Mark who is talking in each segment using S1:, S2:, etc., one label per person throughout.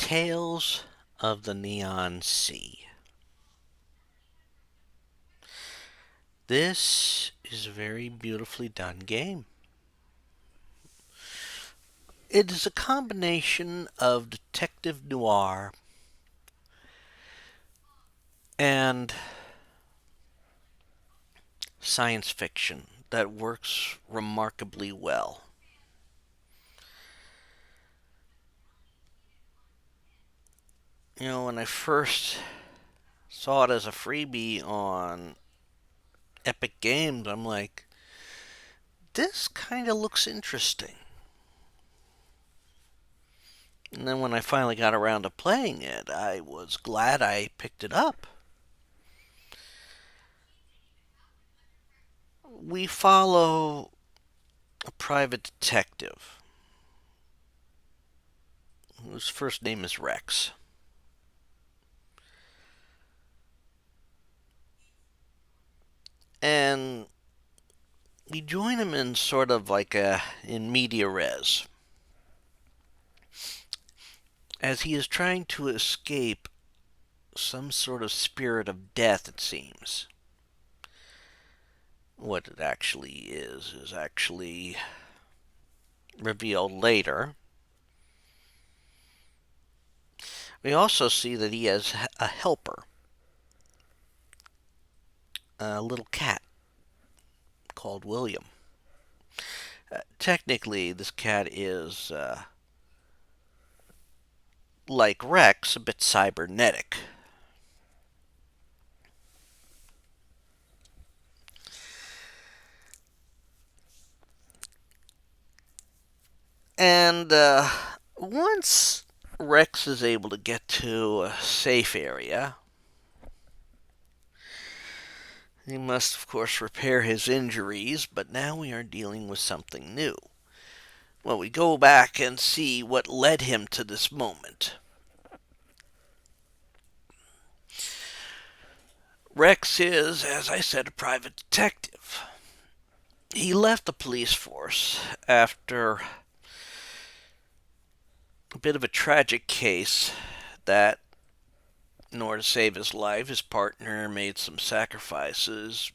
S1: Tales of the Neon Sea. This is a very beautifully done game. It is a combination of detective noir and science fiction that works remarkably well. When I first saw it as a freebie on Epic Games, I'm like, this kind of looks interesting. And then when I finally got around to playing it, I was glad I picked it up. We follow a private detective whose first name is Rex. And we join him in sort of like in media res, as he is trying to escape some sort of spirit of death, it seems. What it actually is actually revealed later. We also see that he has a helper, a little cat called William. Technically, this cat is, like Rex, a bit cybernetic. And once Rex is able to get to a safe area, he must, of course, repair his injuries, but now we are dealing with something new. Well, we go back and see what led him to this moment. Rex is, as I said, a private detective. He left the police force after a bit of a tragic case that, in order to save his life, his partner made some sacrifices.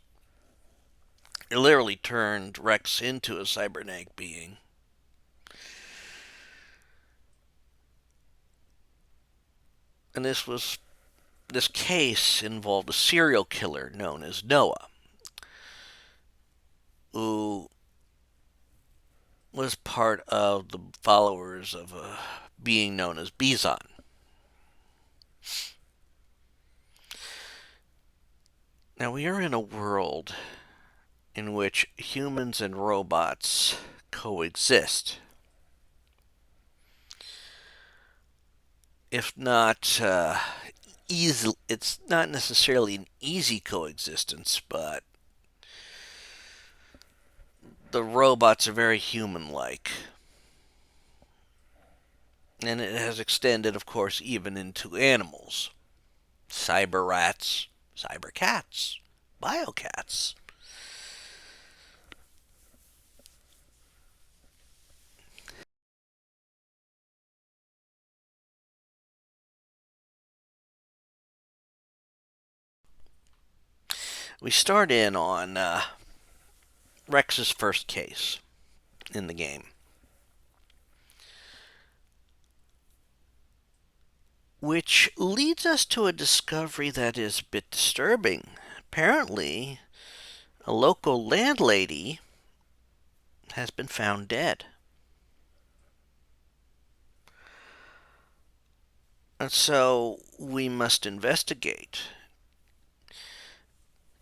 S1: It literally turned Rex into a cybernetic being. And this case involved a serial killer known as Noah, who was part of the followers of a being known as Bizon. Now we are in a world in which humans and robots coexist. If not easy, it's not necessarily an easy coexistence, but the robots are very human-like. And it has extended, of course, even into animals. Cyber rats, cyber cats, biocats. We start in on Rex's first case in the game, which leads us to a discovery that is a bit disturbing. Apparently, a local landlady has been found dead. And so we must investigate.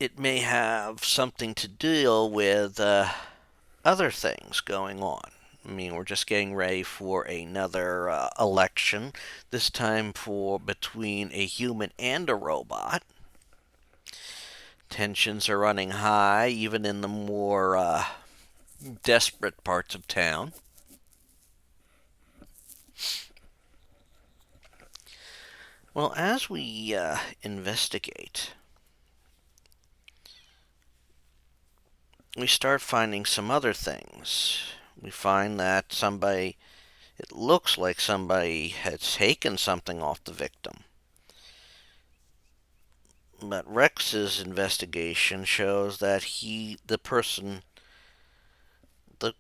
S1: It may have something to deal with other things going on. I mean, we're just getting ready for another election, this time for between a human and a robot. Tensions are running high, even in the more desperate parts of town. Well, as we investigate, we start finding some other things. We find that somebody It looks like somebody had taken something off the victim. But Rex's investigation shows that the person, the,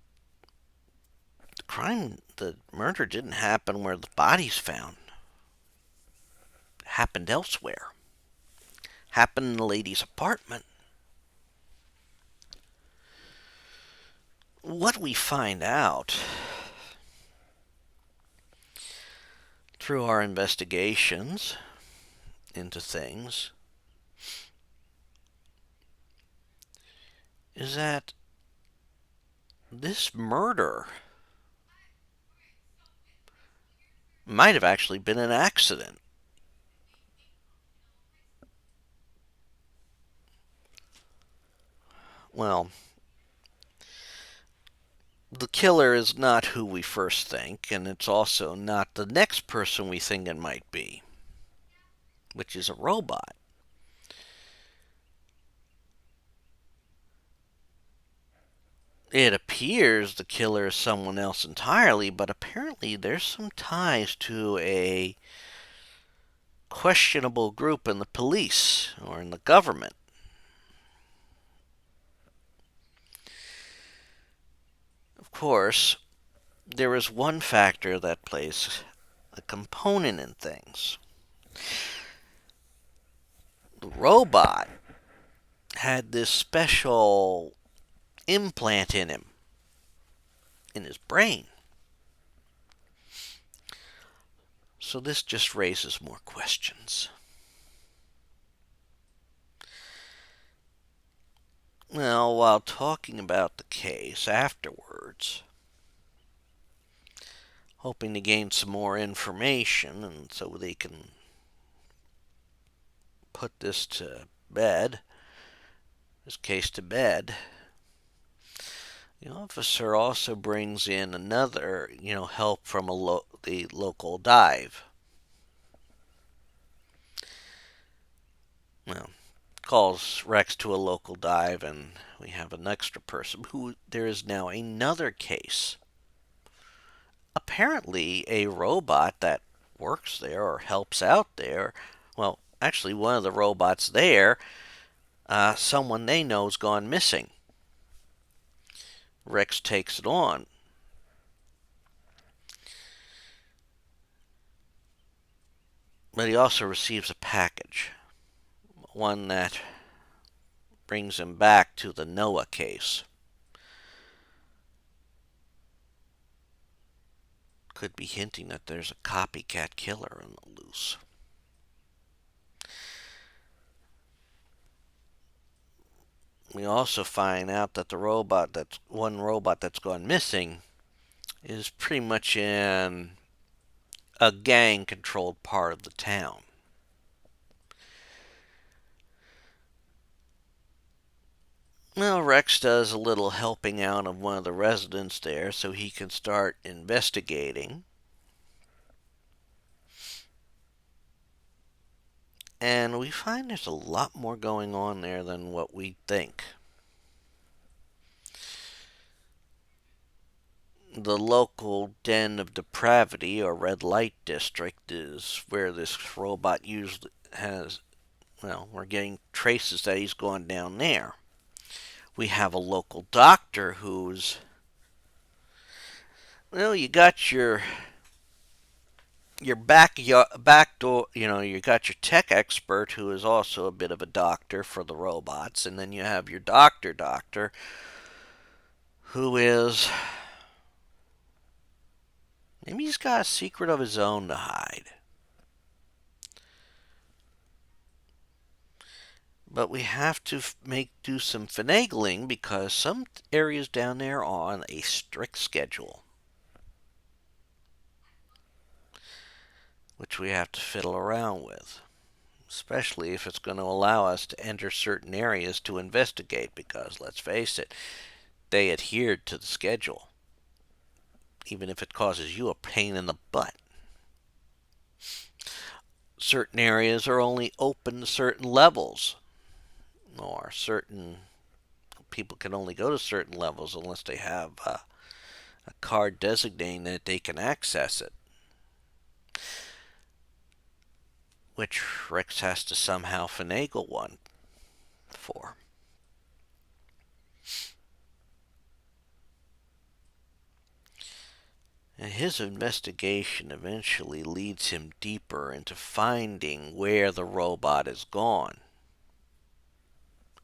S1: the crime, the murder didn't happen where the body's found. It happened elsewhere. Happened in the lady's apartment. What we find out through our investigations into things is that this murder might have actually been an accident. Well, the killer is not who we first think, and it's also not the next person we think it might be, which is a robot. It appears the killer is someone else entirely, but apparently there's some ties to a questionable group in the police or in the government. Of course, there is one factor that plays a component in things. The robot had this special implant in him, in his brain. So this just raises more questions. Well, while talking about the case afterwards, hoping to gain some more information and so they can put this to bed, this case to bed, the officer also brings in another, help from the local dive. Well, calls Rex to a local dive, and we have an extra person who there is now another case. Apparently, a robot that works there or helps out there. Well, actually, one of the robots there, someone they know's gone missing. Rex takes it on. But he also receives a package, one that brings him back to the Noah case. Could be hinting that there's a copycat killer on the loose. We also find out that one robot that's gone missing is pretty much in a gang-controlled part of the town. Well, Rex does a little helping out of one of the residents there so he can start investigating. And we find there's a lot more going on there than what we think. The local den of depravity or red light district is where this robot usually has, well, we're getting traces that he's gone down there. We have a local doctor who's, well, you got your back door, you got your tech expert who is also a bit of a doctor for the robots, and then you have your doctor who is, maybe he's got a secret of his own to hide. But we have to do some finagling because some areas down there are on a strict schedule, which we have to fiddle around with, especially if it's going to allow us to enter certain areas to investigate, because let's face it, they adhered to the schedule, even if it causes you a pain in the butt. Certain areas are only open to certain levels, or certain people can only go to certain levels unless they have a card designating that they can access it, which Rex has to somehow finagle one for. And his investigation eventually leads him deeper into finding where the robot is gone,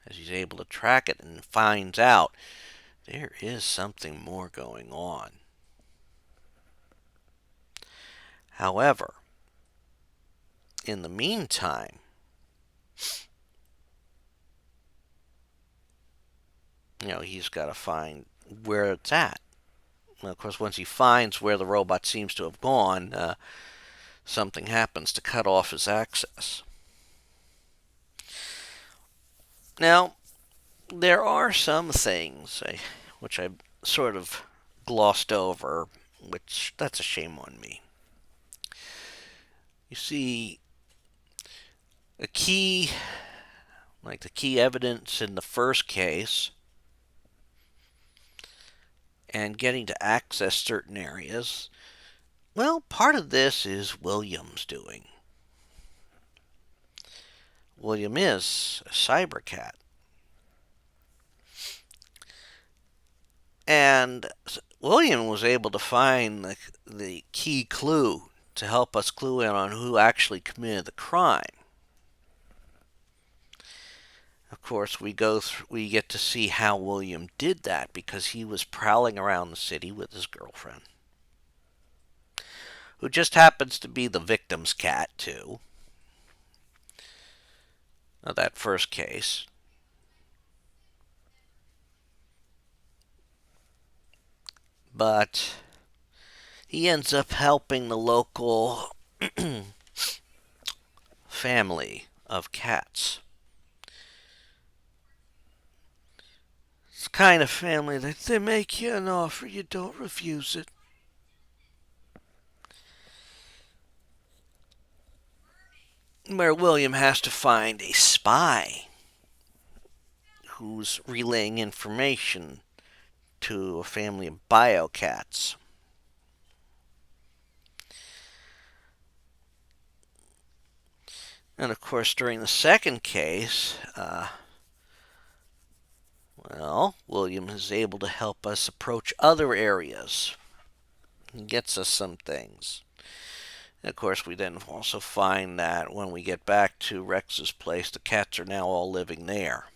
S1: as he's able to track it and finds out there is something more going on. However, in the meantime, he's got to find where it's at. Well, of course, once he finds where the robot seems to have gone, something happens to cut off his access. Now, there are some things which I sort of glossed over, which that's a shame on me. You see, the key evidence in the first case and getting to access certain areas, well, part of this is William's doing. William is a cybercat. And William was able to find the key clue to help us clue in on who actually committed the crime. Of course, we get to see how William did that because he was prowling around the city with his girlfriend, who just happens to be the victim's cat too, of that first case. But he ends up helping the local family of cats. It's the kind of family that they make you an offer, you don't refuse it. Where William has to find a spy who's relaying information to a family of biocats. And of course, during the second case, William is able to help us approach other areas. He gets us some things. And of course, we then also find that when we get back to Rex's place, the cats are now all living there.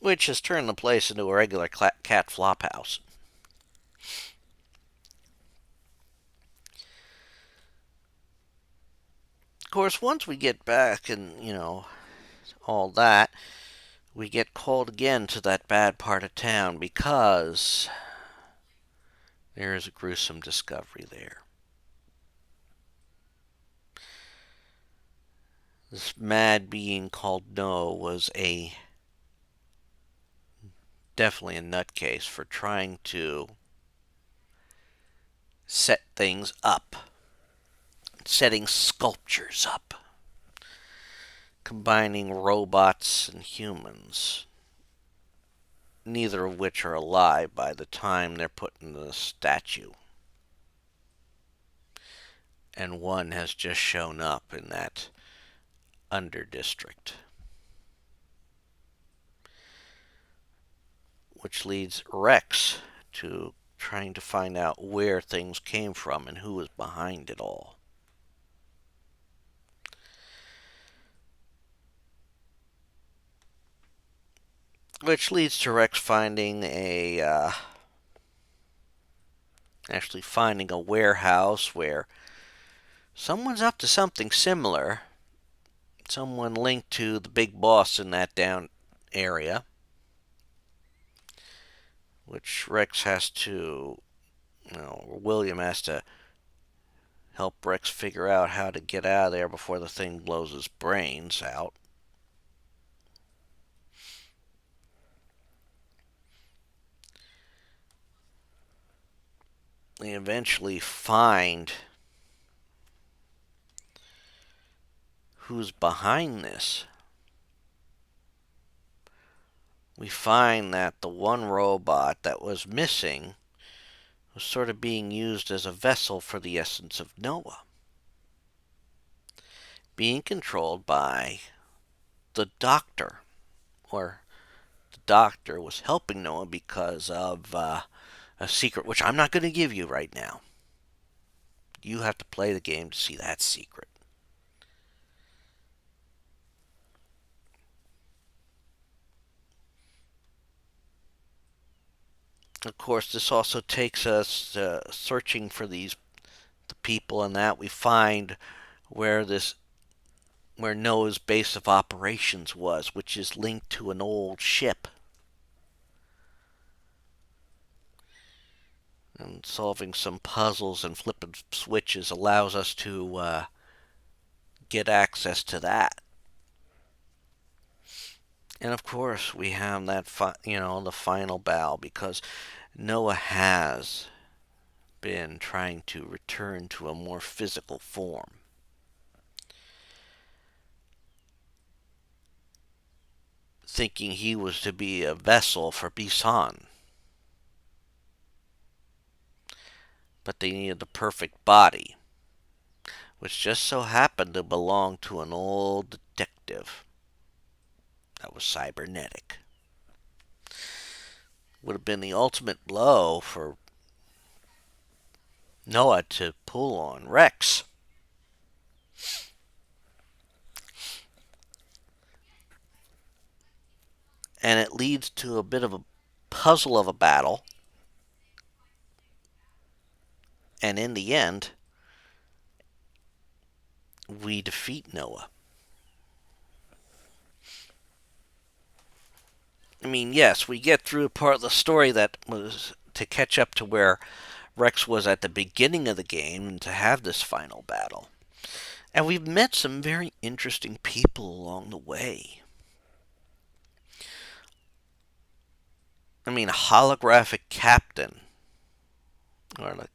S1: Which has turned the place into a regular cat flophouse. Of course, once we get back and, all that, we get called again to that bad part of town because there is a gruesome discovery there. This mad being called Noah was definitely a nutcase for trying to set things up, setting sculptures up, combining robots and humans, neither of which are alive by the time they're put in the statue. And one has just shown up in that underdistrict. Which leads Rex to trying to find out where things came from and who was behind it all. Which leads to Rex finding actually finding a warehouse where someone's up to something similar. Someone linked to the big boss in that down area. Which Rex has to, William has to help Rex figure out how to get out of there before the thing blows his brains out. They eventually find who's behind this. we find that the one robot that was missing was sort of being used as a vessel for the essence of Noah, being controlled by the doctor, or the doctor was helping Noah because of a secret, which I'm not going to give you right now. You have to play the game to see that secret. Of course, this also takes us searching for the people, and that we find where this where Noah's base of operations was, which is linked to an old ship. And solving some puzzles and flipping switches allows us to get access to that. And of course, we have that, the final battle, because Noah has been trying to return to a more physical form, thinking he was to be a vessel for Bisan. But they needed the perfect body, which just so happened to belong to an old detective that was cybernetic. Would have been the ultimate blow for Noah to pull on Rex. And it leads to a bit of a puzzle of a battle. And in the end, we defeat Noah. I mean, yes, we get through a part of the story that was to catch up to where Rex was at the beginning of the game and to have this final battle. And we've met some very interesting people along the way. I mean, a holographic captain, or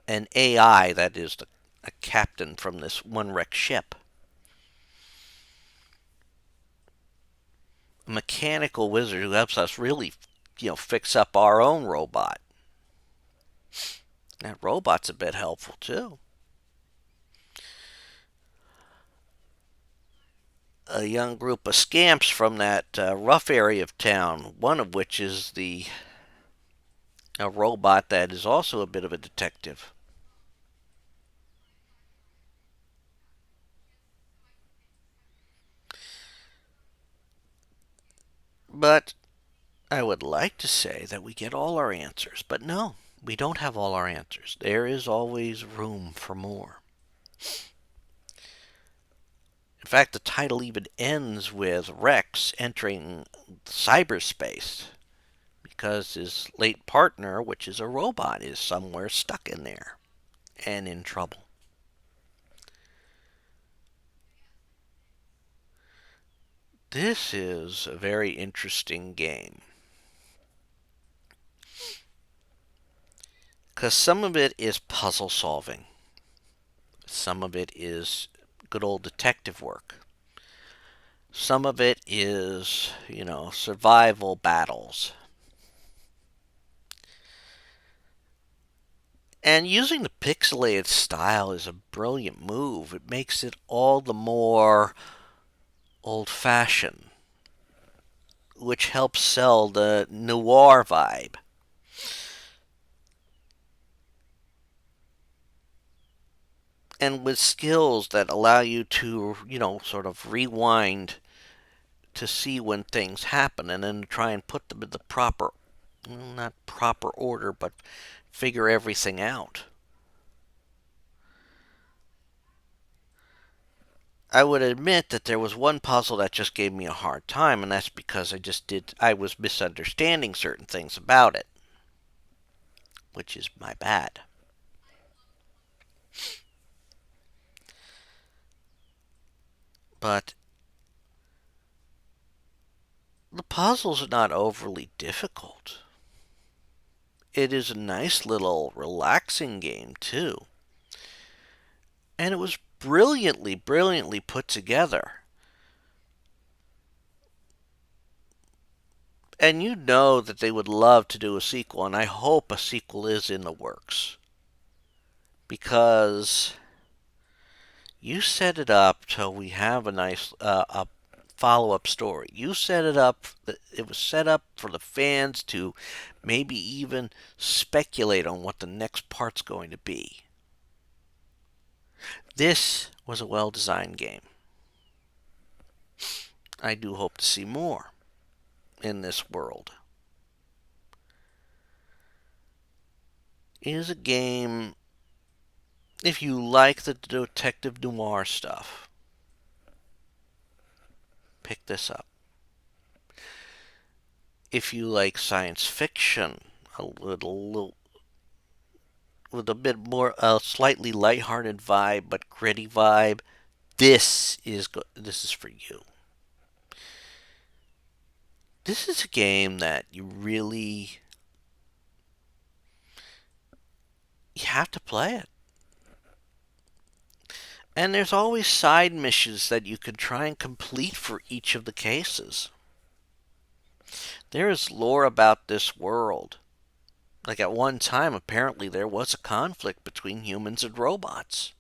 S1: an AI that is a captain from this one wrecked ship. A mechanical wizard who helps us really, fix up our own robot. That robot's a bit helpful too. A young group of scamps from that rough area of town, one of which is a robot that is also a bit of a detective. But I would like to say that we get all our answers, but no, we don't have all our answers. There is always room for more. In fact, the title even ends with Rex entering cyberspace because his late partner, which is a robot, is somewhere stuck in there and in trouble. This is a very interesting game because some of it is puzzle solving, some of it is good old detective work, some of it is, survival battles. And using the pixelated style is a brilliant move. It makes it all the more old fashioned, which helps sell the noir vibe. And with skills that allow you to, sort of rewind to see when things happen and then try and put them in the proper, not proper order, but figure everything out. I would admit that there was one puzzle that just gave me a hard time, and that's because I was misunderstanding certain things about it, which is my bad. But the puzzles are not overly difficult. It is a nice little relaxing game, too. And it was brilliantly, brilliantly put together. And you know that they would love to do a sequel, and I hope a sequel is in the works because you set it up so we have a nice a follow-up story. You set it up. It was set up for the fans to maybe even speculate on what the next part's going to be. This was a well-designed game. I do hope to see more in this world. It is a game, if you like the detective noir stuff, pick this up. If you like science fiction, with a bit more slightly lighthearted vibe but gritty vibe, this is for you. This is a game that you have to play it. And there's always side missions that you can try and complete for each of the cases. There is lore about this world. Like at one time, apparently there was a conflict between humans and robots.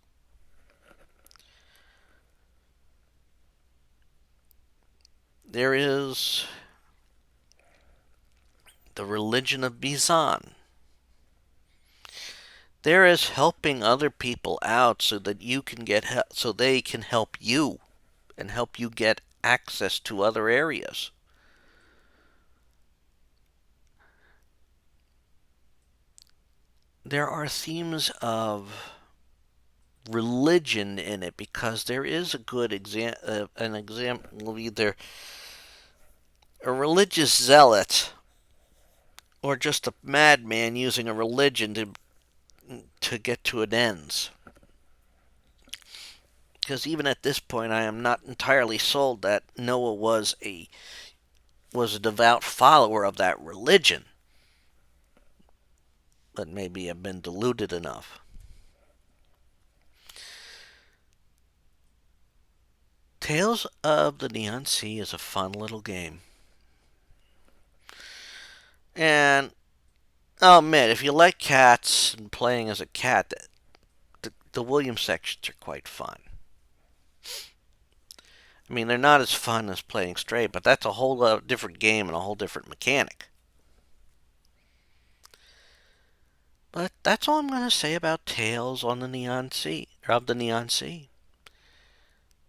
S1: There is the religion of Bizan. There is helping other people out so that you can so they can help you and help you get access to other areas. There are themes of religion in it because there is a good an example of either a religious zealot or just a madman using a religion to get to an ends. Because even at this point, I am not entirely sold that Noah was a devout follower of that religion, but maybe have been deluded enough. Tales of the Neon Sea is a fun little game. And I'll admit, if you like cats and playing as a cat, the Williams sections are quite fun. I mean, they're not as fun as playing straight, but that's a whole different game and a whole different mechanic. But that's all I'm going to say about Tales on the Neon Sea, or of the Neon Sea.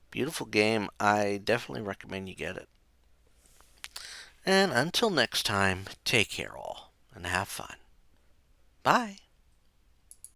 S1: Beautiful game. I definitely recommend you get it. And until next time, take care all and have fun. Bye.